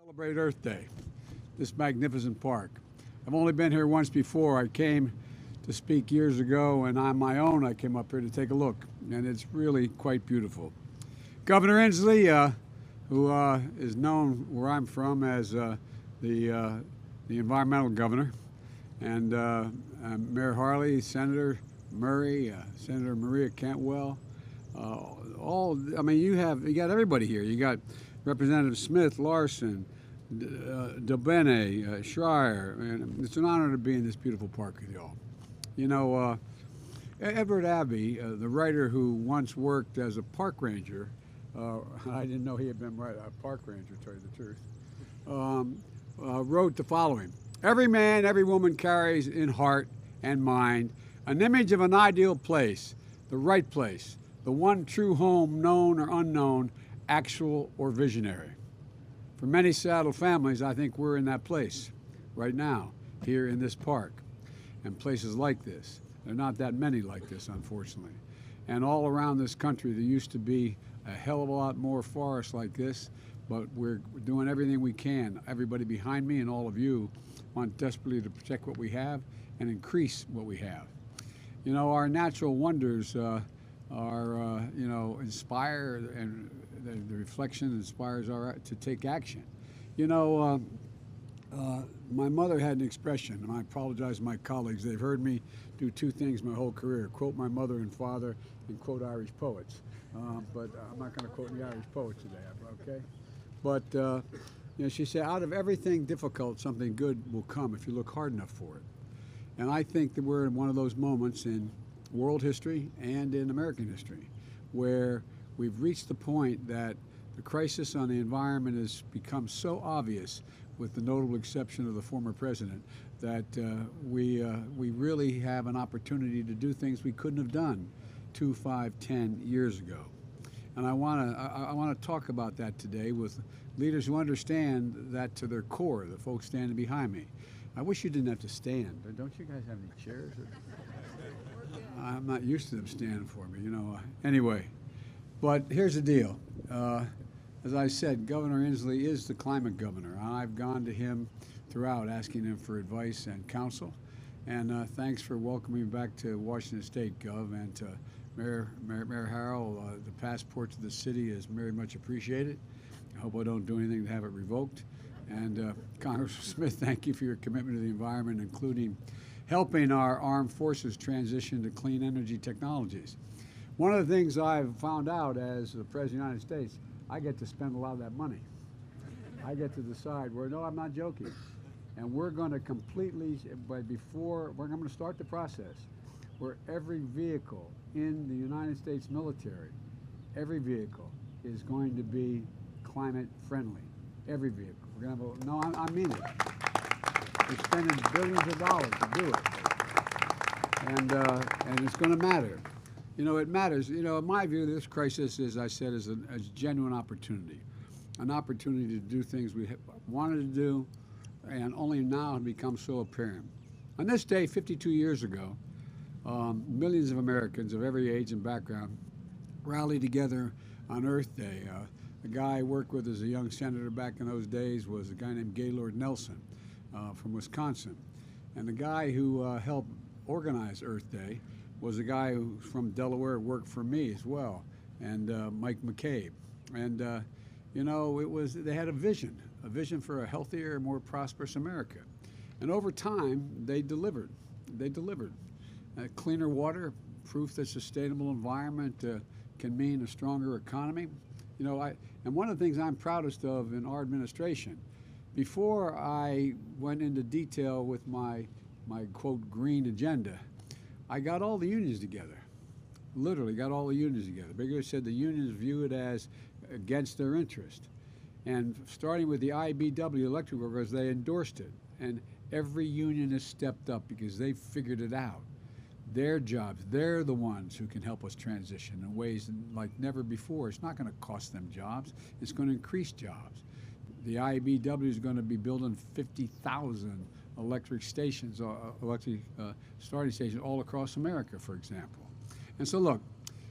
Celebrate Earth Day, this magnificent park. I've only been here once before. I came to speak years ago, and on my own, I came up here to take a look, and it's really quite beautiful. Governor Inslee, who is known where I'm from as the environmental governor, and Mayor Harley, Senator Murray, Senator Maria Cantwell, you got everybody here. You got Representative Smith, Larson, Delbene, Schreier, and it's an honor to be in this beautiful park with y'all. You know, Edward Abbey, the writer who once worked as a park ranger, I didn't know he had been a park ranger, to tell you the truth, wrote the following: "Every man, every woman carries in heart and mind an image of an ideal place, the right place, the one true home, known or unknown, actual or visionary." For many Seattle families, I think we're in that place right now, here in this park, and places like this. There are not that many like this, unfortunately. And all around this country, there used to be a hell of a lot more forests like this, but we're doing everything we can. Everybody behind me and all of you want desperately to protect what we have and increase what we have. You know, our natural wonders inspire, and the reflection inspires us to take action. You know, my mother had an expression, and I apologize to my colleagues. They've heard me do two things my whole career: quote my mother and father, and quote Irish poets. But I'm not going to quote any Irish poets today, okay? But she said, out of everything difficult, something good will come if you look hard enough for it. And I think that we're in one of those moments in world history and in American history where we've reached the point that the crisis on the environment has become so obvious, with the notable exception of the former president, that we really have an opportunity to do things we couldn't have done 2, 5, 10 years ago. And I want to talk about that today with leaders who understand that to their core, the folks standing behind me. I wish you didn't have to stand. Don't you guys have any chairs? I'm not used to them standing for me, you know. Anyway, but here's the deal. As I said, Governor Inslee is the climate governor. I've gone to him throughout asking him for advice and counsel. And thanks for welcoming me back to Washington State, Gov, and to Mayor Harrell. The passport to the city is very much appreciated. I hope I don't do anything to have it revoked. And Congressman Smith, thank you for your commitment to the environment, including helping our armed forces transition to clean energy technologies. One of the things I've found out as the President of the United States, I get to spend a lot of that money. I get to decide where, no, I'm not joking. And we're going to completely, I'm going to start the process where every vehicle in the United States military, every vehicle is going to be climate friendly. Every vehicle. We're going to have no, I mean it. We're spending billions of dollars to do it. And it's going to matter. You know, it matters. You know, in my view, this crisis, as I said, is a genuine opportunity. An opportunity to do things we wanted to do and only now have become so apparent. On this day, 52 years ago, millions of Americans of every age and background rallied together on Earth Day. The guy I worked with as a young senator back in those days was a guy named Gaylord Nelson from Wisconsin. And the guy who helped organize Earth Day was a guy who from Delaware, worked for me as well, and Mike McCabe. And you know, they had a vision for a healthier, more prosperous America. And over time, they delivered. They delivered. Cleaner water, proof that sustainable environment can mean a stronger economy. You know, and one of the things I'm proudest of in our administration, before I went into detail with my quote green agenda, I got all the unions together. Literally got all the unions together. Basically said the unions view it as against their interest. And starting with the IBEW electric workers, they endorsed it. And every union has stepped up because they figured it out. Their jobs, they're the ones who can help us transition in ways like never before. It's not going to cost them jobs. It's going to increase jobs. The IBEW is going to be building 50,000 electric stations, electric starting stations all across America, for example. And so look,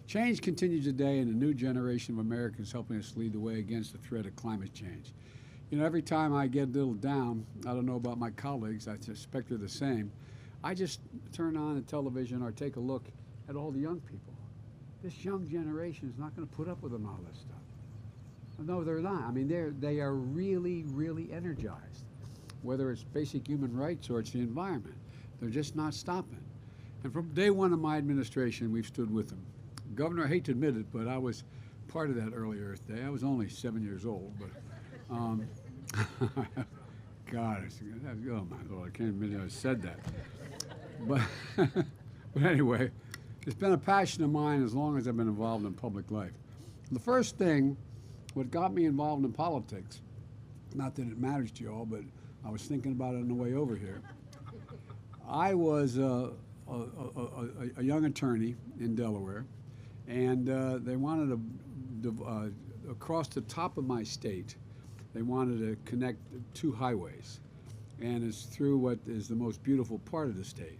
change continues today, and a new generation of Americans helping us lead the way against the threat of climate change. You know, every time I get a little down, I don't know about my colleagues, I suspect they're the same, I just turn on the television or take a look at all the young people. This young generation is not going to put up with all this stuff. No, they're not. I mean, they are really, really energized, whether it's basic human rights or it's the environment. They're just not stopping. And from day one of my administration, we've stood with them. Governor, I hate to admit it, but I was part of that early Earth Day. I was only 7 years old, but God, oh my Lord, I can't admit I said that. But, but anyway, it's been a passion of mine as long as I've been involved in public life. The first thing, what got me involved in politics, not that it matters to you all, but I was thinking about it on the way over here. I was a young attorney in Delaware, and they wanted to, across the top of my state, they wanted to connect two highways, and it's through what is the most beautiful part of the state.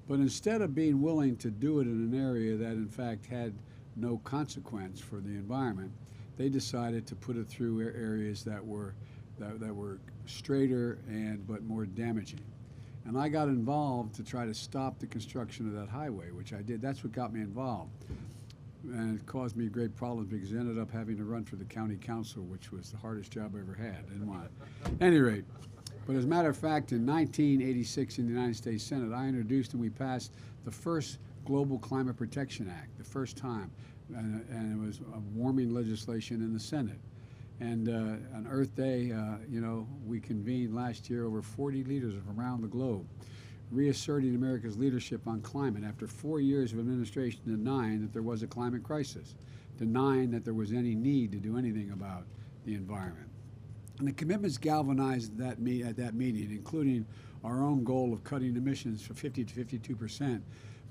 But instead of being willing to do it in an area that in fact had no consequence for the environment, they decided to put it through areas that were straighter but more damaging. And I got involved to try to stop the construction of that highway, which I did. That's what got me involved. And it caused me great problems because I ended up having to run for the county council, which was the hardest job I ever had. Didn't want it. At any rate, but as a matter of fact, in 1986 in the United States Senate, I introduced and we passed the first Global Climate Protection Act, the first time. And it was a warming legislation in the Senate. And on Earth Day, you know, we convened last year over 40 leaders from around the globe, reasserting America's leadership on climate after 4 years of administration denying that there was a climate crisis, denying that there was any need to do anything about the environment. And the commitments galvanized at that meeting, including our own goal of cutting emissions from 50 to 52%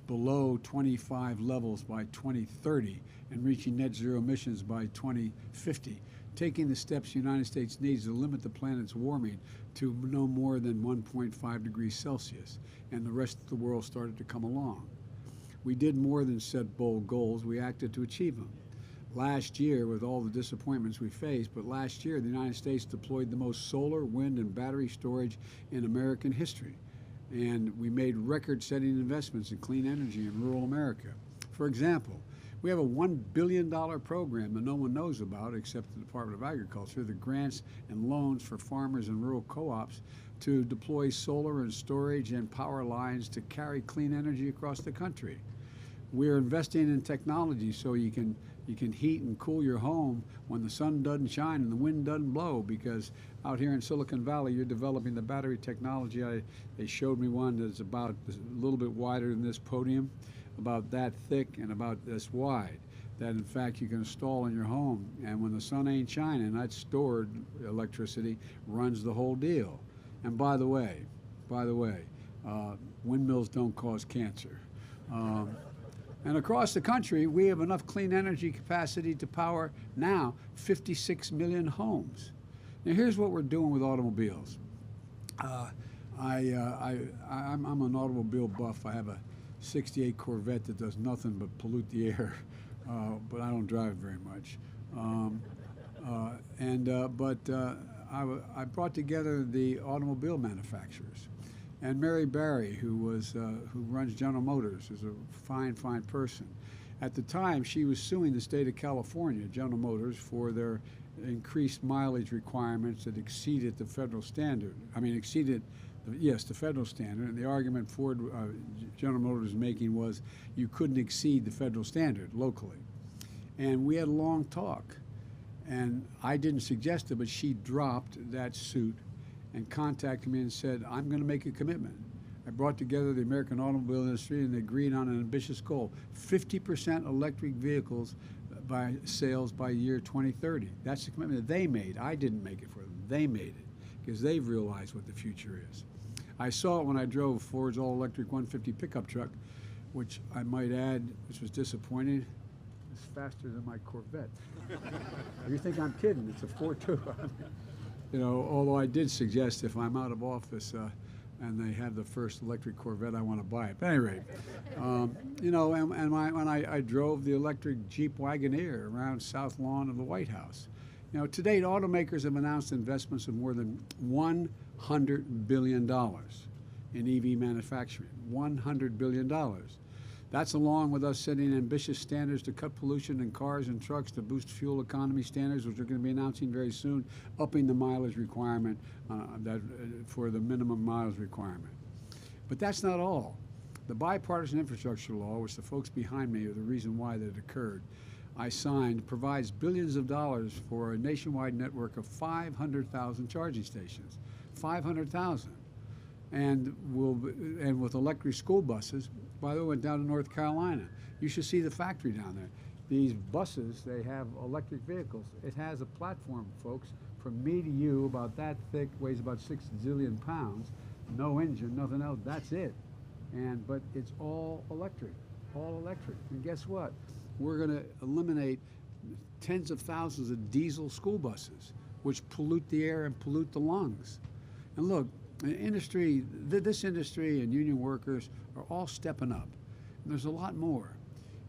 below 25 levels by 2030 and reaching net zero emissions by 2050, taking the steps the United States needs to limit the planet's warming to no more than 1.5 degrees Celsius, and the rest of the world started to come along. We did more than set bold goals, we acted to achieve them. Last year, with all the disappointments we faced, but last year the United States deployed the most solar, wind, and battery storage in American history. And we made record-setting investments in clean energy in rural America. For example, we have a $1 billion program that no one knows about except the Department of Agriculture, the grants and loans for farmers and rural co-ops to deploy solar and storage and power lines to carry clean energy across the country. We're investing in technology so you can heat and cool your home when the sun doesn't shine and the wind doesn't blow, because out here in Silicon Valley you're developing the battery technology. They showed me one that's about a little bit wider than this podium, about that thick and about this wide, that in fact you can install in your home, and when the sun ain't shining, that stored electricity runs the whole deal. And by the way, windmills don't cause cancer. And across the country, we have enough clean energy capacity to power now 56 million homes. Now, here's what we're doing with automobiles. I'm an automobile buff. I have a '68 Corvette that does nothing but pollute the air, but I don't drive very much. I brought together the automobile manufacturers. And Mary Barry, who runs General Motors, is a fine person. At the time, she was suing the state of California, General Motors, for their increased mileage requirements that exceeded the federal standard. The federal standard. And the argument General Motors was making was you couldn't exceed the federal standard locally. And we had a long talk. And I didn't suggest it, but she dropped that suit and contacted me and said, I'm going to make a commitment. I brought together the American automobile industry and they agreed on an ambitious goal, 50% electric vehicles by sales by year 2030. That's the commitment that they made. I didn't make it for them. They made it because they've realized what the future is. I saw it when I drove Ford's all-electric 150 pickup truck, which I might add, which was disappointing. It's faster than my Corvette. You think I'm kidding? It's a 4.2. You know, although I did suggest if I'm out of office and they have the first electric Corvette, I want to buy it. But at any rate, you know, when I drove the electric Jeep Wagoneer around South Lawn of the White House, You know, to date, automakers have announced investments of more than $100 billion in EV manufacturing. $100 billion. That's along with us setting ambitious standards to cut pollution in cars and trucks, to boost fuel economy standards, which we're going to be announcing very soon, upping the mileage requirement for the minimum mileage requirement. But that's not all. The bipartisan infrastructure law, which the folks behind me are the reason why that occurred, I signed, provides billions of dollars for a nationwide network of 500,000 charging stations. 500,000. And with electric school buses. By the way, went down to North Carolina. You should see the factory down there. These buses, they have electric vehicles. It has a platform, folks, from me to you, about that thick, weighs about 6 zillion pounds, no engine, nothing else, that's it. But it's all electric, all electric. And guess what? We're going to eliminate tens of thousands of diesel school buses, which pollute the air and pollute the lungs. And look, industry, this industry and union workers are all stepping up. And there's a lot more.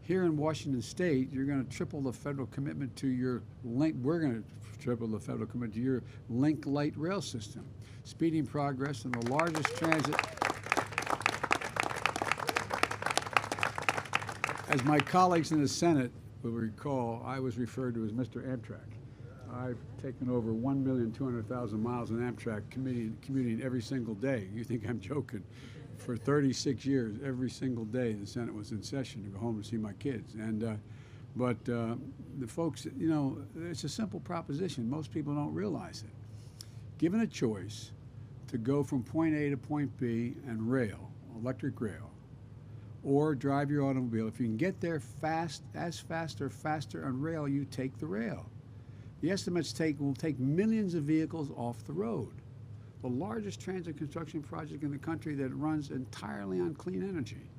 Here in Washington State, you're going to triple the federal commitment to your link. We're going to triple the federal commitment to your Link Light rail system, speeding progress in the largest transit. As my colleagues in the Senate will recall, I was referred to as Mr. Amtrak. I've taken over 1,200,000 miles in Amtrak, commuting every single day. You think I'm joking? For 36 years, every single day, the Senate was in session to go home and see my kids. But the folks, you know, it's a simple proposition. Most people don't realize it. Given a choice to go from point A to point B and rail, electric rail, or drive your automobile, if you can get there fast or faster on rail, you take the rail. The estimates will take millions of vehicles off the road. The largest transit construction project in the country that runs entirely on clean energy.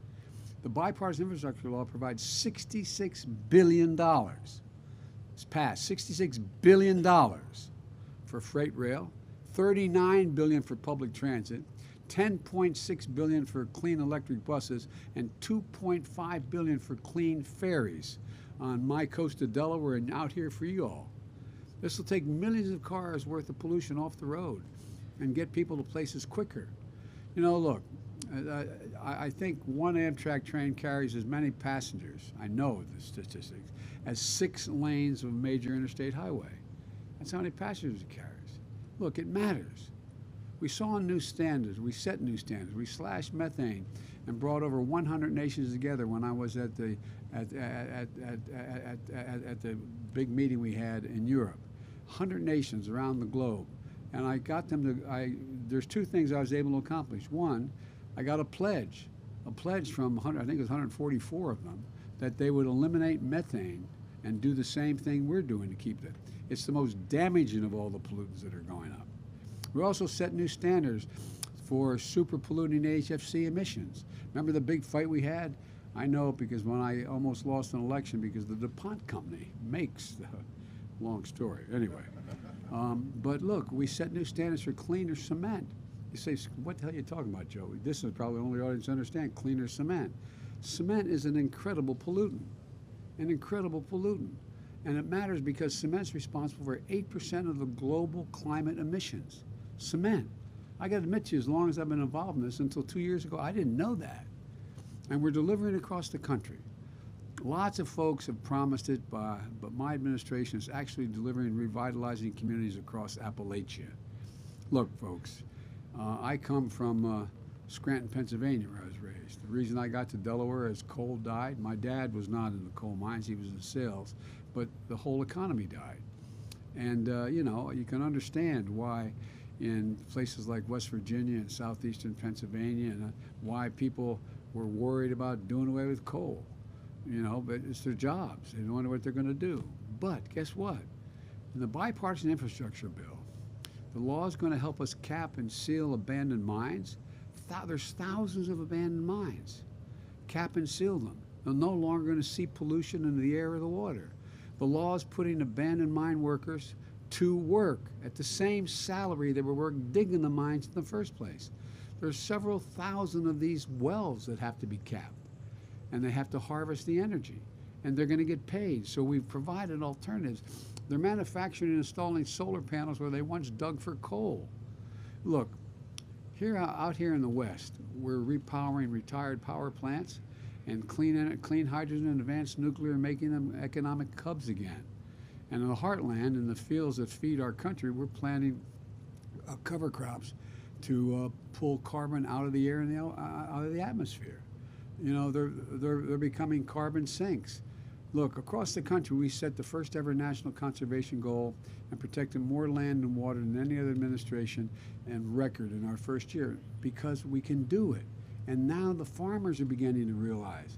The bipartisan infrastructure law provides $66 billion. It's passed, $66 billion for freight rail, $39 billion for public transit, $10.6 billion for clean electric buses, and $2.5 billion for clean ferries on my coast of Delaware and out here for you all. This will take millions of cars worth of pollution off the road and get people to places quicker. You know, look, I think one Amtrak train carries as many passengers, I know the statistics, as 6 lanes of a major interstate highway. That's how many passengers it carries. Look, it matters. We saw new standards, we set new standards, we slashed methane and brought over 100 nations together when I was at the big meeting we had in Europe. 100 nations around the globe. And I got them to, there's 2 things I was able to accomplish. One, I got a pledge from, I think it was 144 of them, that they would eliminate methane and do the same thing we're doing to keep it. It's the most damaging of all the pollutants that are going up. We also set new standards for super polluting HFC emissions. Remember the big fight we had? I know because when I almost lost an election because the DuPont company makes the, long story, anyway. But look, we set new standards for cleaner cement. You say, what the hell are you talking about, Joe? This is probably the only audience to understand, cleaner cement. Cement is an incredible pollutant, an incredible pollutant. And it matters because cement's responsible for 8% of the global climate emissions. Cement. I got to admit to you, as long as I've been involved in this, until 2 years ago, I didn't know that. And we're delivering across the country. Lots of folks have promised it, but my administration is actually delivering and revitalizing communities across Appalachia. Look, folks, I come from Scranton, Pennsylvania, where I was raised. The reason I got to Delaware is coal died. My dad was not in the coal mines, he was in sales, but the whole economy died. And, you know, you can understand why in places like West Virginia and southeastern Pennsylvania and why people were worried about doing away with coal. You know, but it's their jobs. They don't know what they're going to do. But guess what? In the bipartisan infrastructure bill, the law is going to help us cap and seal abandoned mines. There's thousands of abandoned mines. Cap and seal them. They're no longer going to see pollution in the air or the water. The law is putting abandoned mine workers to work at the same salary they were working digging the mines in the first place. There's several thousand of these wells that have to be capped. And they have to harvest the energy, and they're going to get paid. So we've provided alternatives. They're manufacturing and installing solar panels where they once dug for coal. Look, out here in the West, we're repowering retired power plants and clean hydrogen and advanced nuclear, making them economic hubs again. And in the heartland, in the fields that feed our country, we're planting cover crops to pull carbon out of the air and out of the atmosphere. You know, they're becoming carbon sinks. Look, across the country, we set the first ever national conservation goal and protected more land and water than any other administration and record in our first year because we can do it. And now the farmers are beginning to realize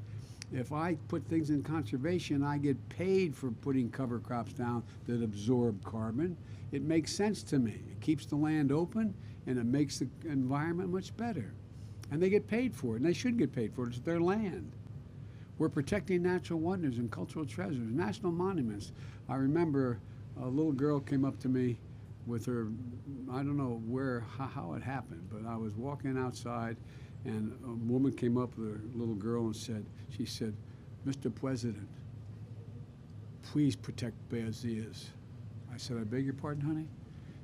if I put things in conservation, I get paid for putting cover crops down that absorb carbon. It makes sense to me. It keeps the land open and it makes the environment much better. And they get paid for it, and they should get paid for it. It's their land. We're protecting natural wonders and cultural treasures, national monuments. I remember a little girl came up to me with her, I don't know how it happened, but I was walking outside and a woman came up with a little girl and she said, "Mr. President, please protect Bears Ears." I said, "I beg your pardon, honey?"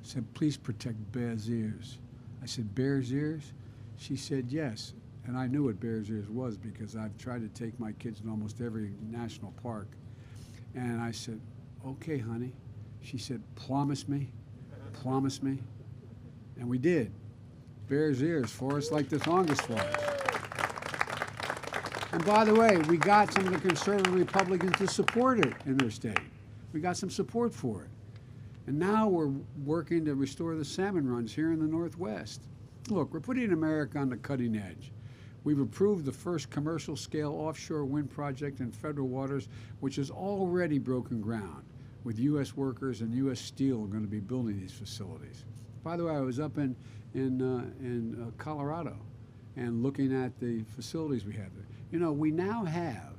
She said, "Please protect Bears Ears." I said, "Bears Ears?" She said, "Yes." And I knew what Bears Ears was because I've tried to take my kids to almost every national park. And I said, "Okay, honey." She said, "Promise me, promise me." And we did. Bears Ears, forests like the Tongass Forest. And by the way, we got some of the conservative Republicans to support it in their state. We got some support for it. And now we're working to restore the salmon runs here in the Northwest. Look, we're putting America on the cutting edge. We've approved the first commercial-scale offshore wind project in federal waters, which has already broken ground, with U.S. workers and U.S. Steel going to be building these facilities. By the way, I was up in Colorado and looking at the facilities we have there. You know, we now have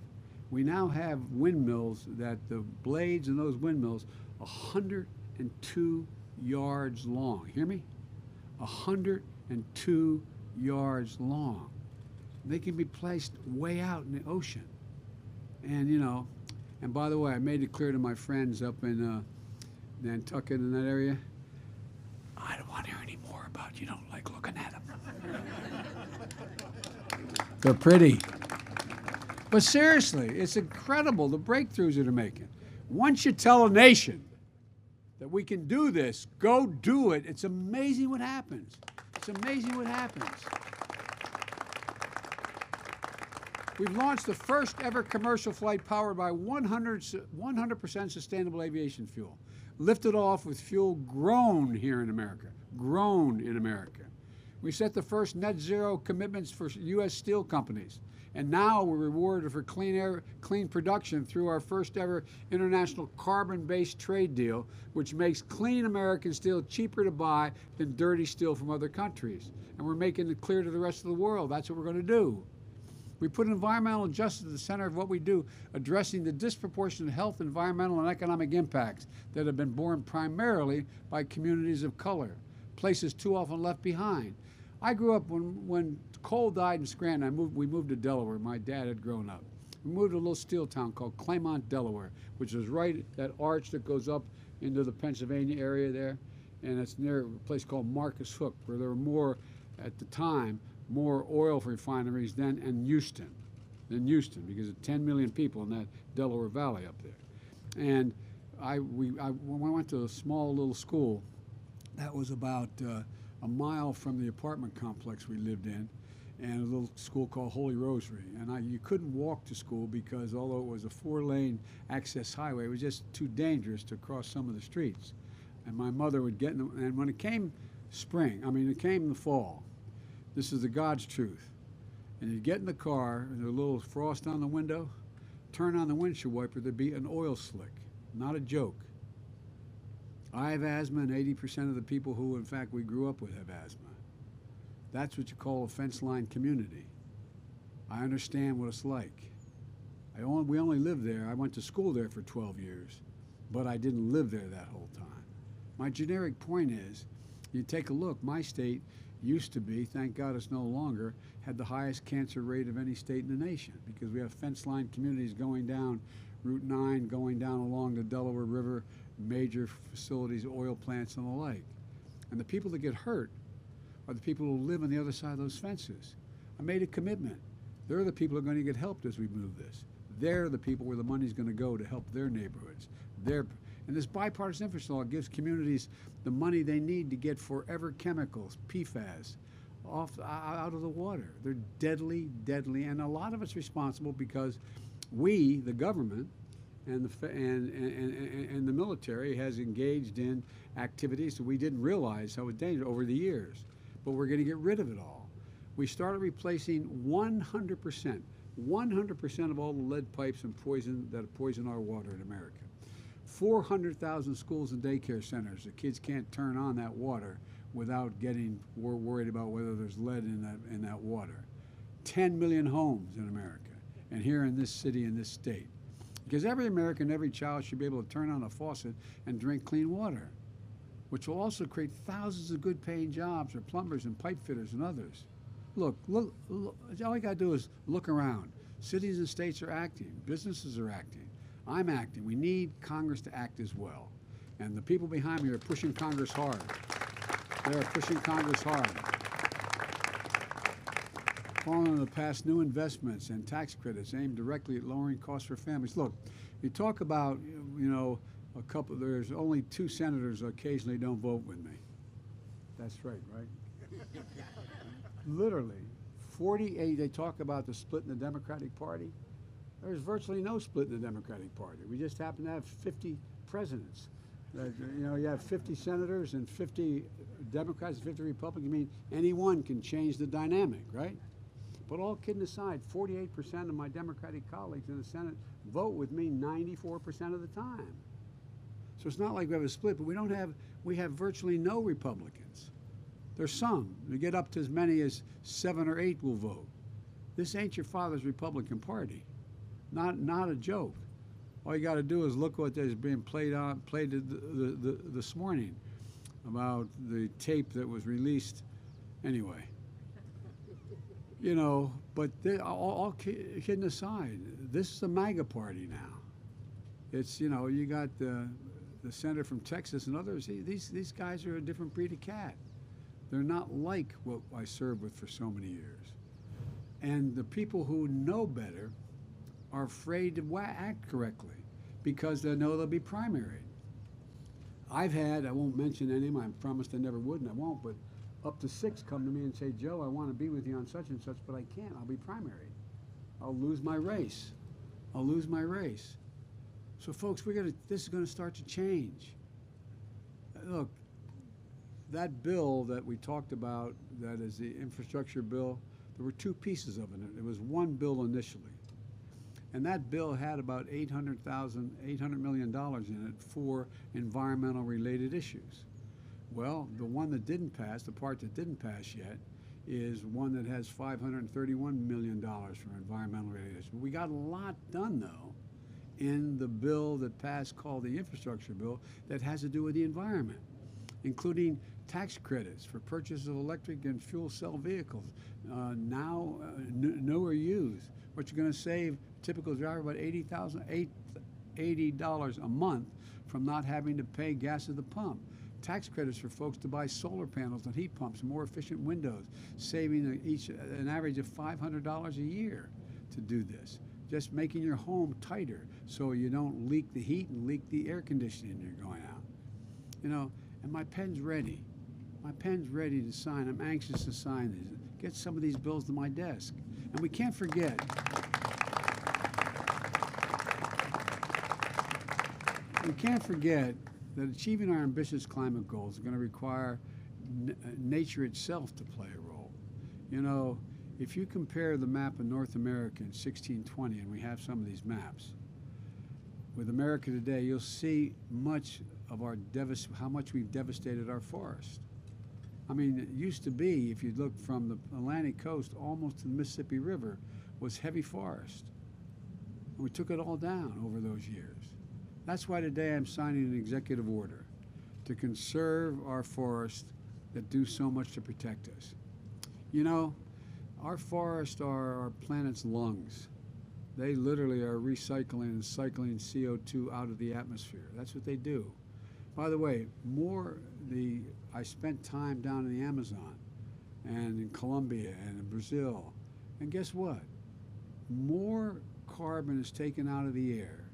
windmills that the blades in those windmills 102 yards long. Hear me? 102 yards long. They can be placed way out in the ocean. And, you know, and by the way, I made it clear to my friends up in Nantucket in that area, I don't want to hear any more about you don't like looking at them. They're pretty. But seriously, it's incredible the breakthroughs that they're making. Once you tell a nation that we can do this, go do it, it's amazing what happens. It's amazing what happens. We've launched the first ever commercial flight powered by 100% sustainable aviation fuel. Lifted off with fuel grown here in America. Grown in America. We set the first net zero commitments for U.S. steel companies. And now we're rewarded for clean production through our first ever international carbon-based trade deal, which makes clean American steel cheaper to buy than dirty steel from other countries. And we're making it clear to the rest of the world that's what we're going to do. We put environmental justice at the center of what we do, addressing the disproportionate health, environmental, and economic impacts that have been borne primarily by communities of color, places too often left behind. I grew up when coal died in Scranton. We moved to Delaware. My dad had grown up. We moved to a little steel town called Claymont, Delaware, which is right that arch that goes up into the Pennsylvania area there, and it's near a place called Marcus Hook, where there were more, at the time, more oil refineries than Houston, because of 10 million people in that Delaware Valley up there. And when I went to a small little school that was about a mile from the apartment complex we lived in, and a little school called Holy Rosary. And you couldn't walk to school because although it was a 4-lane access highway, it was just too dangerous to cross some of the streets. And my mother would get in and when it came it came the fall, this is the God's truth. And you'd get in the car, and there's a little frost on the window, turn on the windshield wiper, there'd be an oil slick. Not a joke. I have asthma, and 80% of the people who, in fact, we grew up with have asthma. That's what you call a fence line community. I understand what it's like. We only lived there. I went to school there for 12 years, but I didn't live there that whole time. My generic point is, you take a look, my state used to be, thank God it's no longer, had the highest cancer rate of any state in the nation because we have fence line communities going down Route 9, going down along the Delaware River major facilities, oil plants, and the like. And the people that get hurt are the people who live on the other side of those fences. I made a commitment. They're the people who are going to get helped as we move this. They're the people where the money's going to go to help their neighborhoods. And this bipartisan infrastructure law gives communities the money they need to get forever chemicals, PFAS, out of the water. They're deadly, deadly, and a lot of it's responsible because we, the government, and the military has engaged in activities that we didn't realize how it was dangerous over the years. But we're going to get rid of it all. We started replacing 100% of all the lead pipes and poison that poison our water in America. 400,000 schools and daycare centers. The kids can't turn on that water without getting worried about whether there's lead in that water. 10 million homes in America, and here in this city, in this state. Because every American, every child should be able to turn on a faucet and drink clean water, which will also create thousands of good paying jobs for plumbers and pipe fitters and others. Look, all you got to do is look around. Cities and states are acting. Businesses are acting. I'm acting. We need Congress to act as well. And the people behind me are pushing Congress hard. They are pushing Congress hard. Calling to pass new investments and tax credits aimed directly at lowering costs for families. Look, you talk about, there's only 2 senators occasionally don't vote with me. That's right? Literally, 48, they talk about the split in the Democratic Party. There's virtually no split in the Democratic Party. We just happen to have 50 presidents. You have 50 senators and 50 Democrats and 50 Republicans. I mean, any one can change the dynamic, right? But all kidding aside, 48% of my Democratic colleagues in the Senate vote with me 94% of the time. So it's not like we have a split, but we have virtually no Republicans. There's some. We get up to as many as 7 or 8 will vote. This ain't your father's Republican Party. Not a joke. All you got to do is look what is being played this morning about the tape that was released. Anyway, but all kidding aside, this is the MAGA party now. It's you got the senator from Texas and others. These guys are a different breed of cat. They're not like what I served with for so many years. And the people who know better are afraid to act correctly because they know they'll be primaried. I won't mention any of them, I promised I never would and I won't, but up to 6 come to me and say, Joe, I want to be with you on such and such, but I can't, I'll be primaried. I'll lose my race. So folks, this is going to start to change. Look, that bill that we talked about, that is the infrastructure bill, there were 2 pieces of it. It was one bill initially. And that bill had about $800 million in it for environmental related issues. Well, the one that didn't pass, the part that didn't pass yet, is one that has $531 million for environmental related issues. We got a lot done, though, in the bill that passed called the infrastructure bill that has to do with the environment, including tax credits for purchase of electric and fuel cell vehicles, now new or used, which are going to save a typical driver about $80 a month from not having to pay gas at the pump. Tax credits for folks to buy solar panels and heat pumps, more efficient windows, saving each an average of $500 a year to do this. Just making your home tighter so you don't leak the heat and leak the air conditioning you're going out. And my pen's ready. My pen's ready to sign. I'm anxious to sign these. Get some of these bills to my desk. And we can't forget, that achieving our ambitious climate goals is going to require nature itself to play a role. If you compare the map of North America in 1620, and we have some of these maps, with America today, you'll see much of how much we've devastated our forest. I mean, it used to be, if you look from the Atlantic coast almost to the Mississippi River, was heavy forest. And we took it all down over those years. That's why today I'm signing an executive order to conserve our forests that do so much to protect us. Our forests are our planet's lungs. They literally are recycling and cycling CO2 out of the atmosphere. That's what they do. By the way, I spent time down in the Amazon and in Colombia and in Brazil, and guess what? More carbon is taken out of the air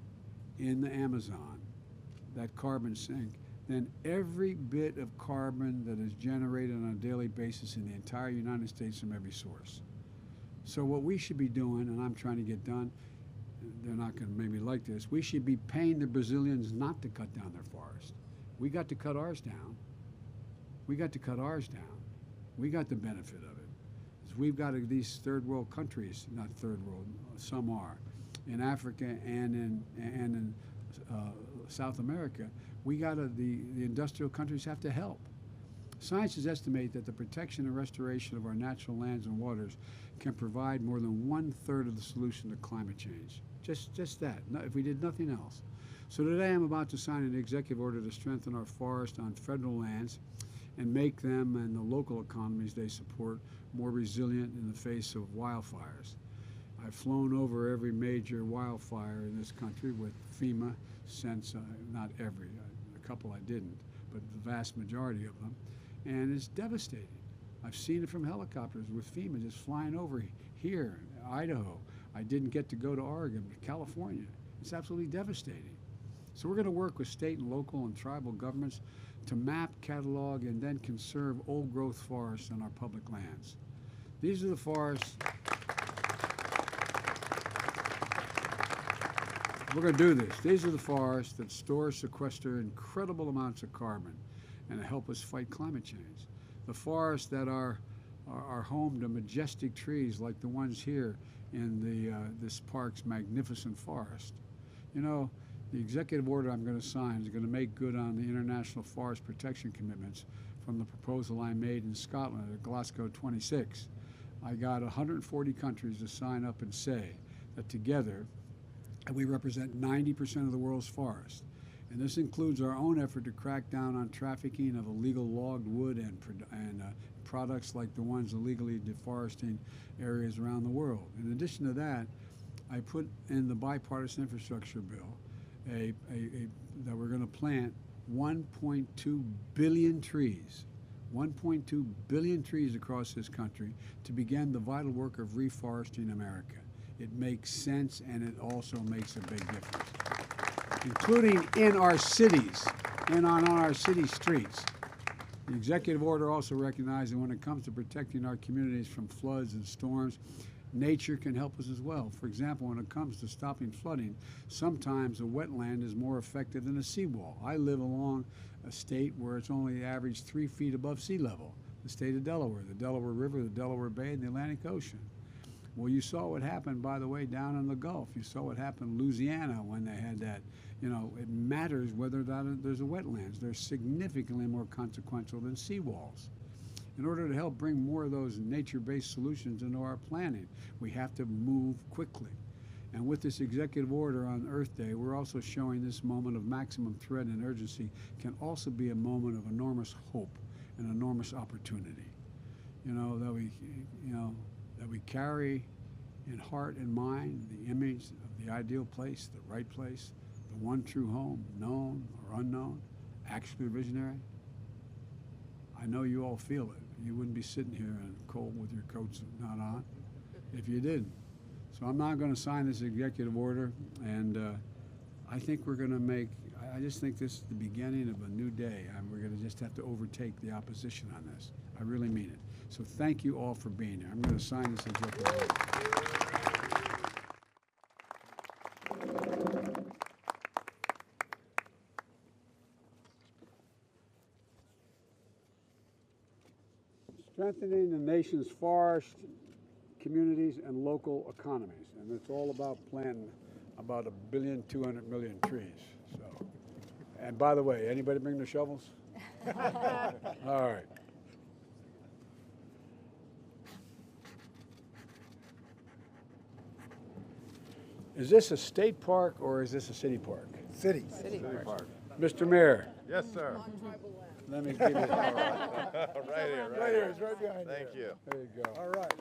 in the Amazon, that carbon sink, than every bit of carbon that is generated on a daily basis in the entire United States from every source. So what we should be doing, and I'm trying to get done, they're not going to maybe like this, we should be paying the Brazilians not to cut down their forest. We got to cut ours down. We got to cut ours down. We got the benefit of it. We've got these third world countries, not third world, some are, in Africa and in South America. We got the industrial countries have to help. Scientists estimate that the protection and restoration of our natural lands and waters can provide more than 1/3 of the solution to climate change. Just that, if we did nothing else. So today I'm about to sign an executive order to strengthen our forests on federal lands and make them and the local economies they support more resilient in the face of wildfires. I've flown over every major wildfire in this country with FEMA since, not every, a couple I didn't, but the vast majority of them, and it's devastating. I've seen it from helicopters with FEMA just flying over here, Idaho. I didn't get to go to Oregon, but California. It's absolutely devastating. So we're going to work with state and local and tribal governments to map, catalog, and then conserve old-growth forests on our public lands. These are the forests. We're going to do this. These are the forests that store, sequester incredible amounts of carbon and help us fight climate change. The forests that are home to majestic trees like the ones here in this park's magnificent forest. You know, the executive order I'm going to sign is going to make good on the international forest protection commitments from the proposal I made in Scotland at Glasgow 26. I got 140 countries to sign up and say that together we represent 90% of the world's forests. And this includes our own effort to crack down on trafficking of illegal logged wood and products like the ones illegally deforesting areas around the world. In addition to that, I put in the bipartisan infrastructure bill that we're going to plant 1.2 billion trees, 1.2 billion trees across this country to begin the vital work of reforesting America. It makes sense, and it also makes a big difference, including in our cities and on our city streets. The executive order also recognizes that when it comes to protecting our communities from floods and storms, nature can help us as well. For example, when it comes to stopping flooding, sometimes a wetland is more effective than a seawall. I live along a state where it's only average 3 feet above sea level, the state of Delaware, the Delaware River, the Delaware Bay, and the Atlantic Ocean. Well, you saw what happened, by the way, down in the Gulf. You saw what happened in Louisiana when they had that. You know, it matters whether there's a wetlands. They're significantly more consequential than seawalls. In order to help bring more of those nature-based solutions into our planning, we have to move quickly. And with this executive order on Earth Day, we're also showing this moment of maximum threat and urgency can also be a moment of enormous hope and enormous opportunity. That we carry in heart and mind the image of the ideal place, the right place, the one true home, known or unknown, actually visionary. I know you all feel it. You wouldn't be sitting here in cold with your coats not on if you didn't. So I'm not going to sign this executive order, and I think we're going to I just think this is the beginning of a new day, and we're going to just have to overtake the opposition on this. I really mean it. So thank you all for being here. I'm going to sign this executive order. Strengthening the nation's forest, communities, and local economies. And it's all about planting about 1,200,000,000 trees. So, and by the way, anybody bring the shovels? All right. Is this a state park or is this a city park? City. City park. Mr. Mayor. Yes, sir. Let me give you Right here. Right here, it's right behind you. Thank you. There you go. All right.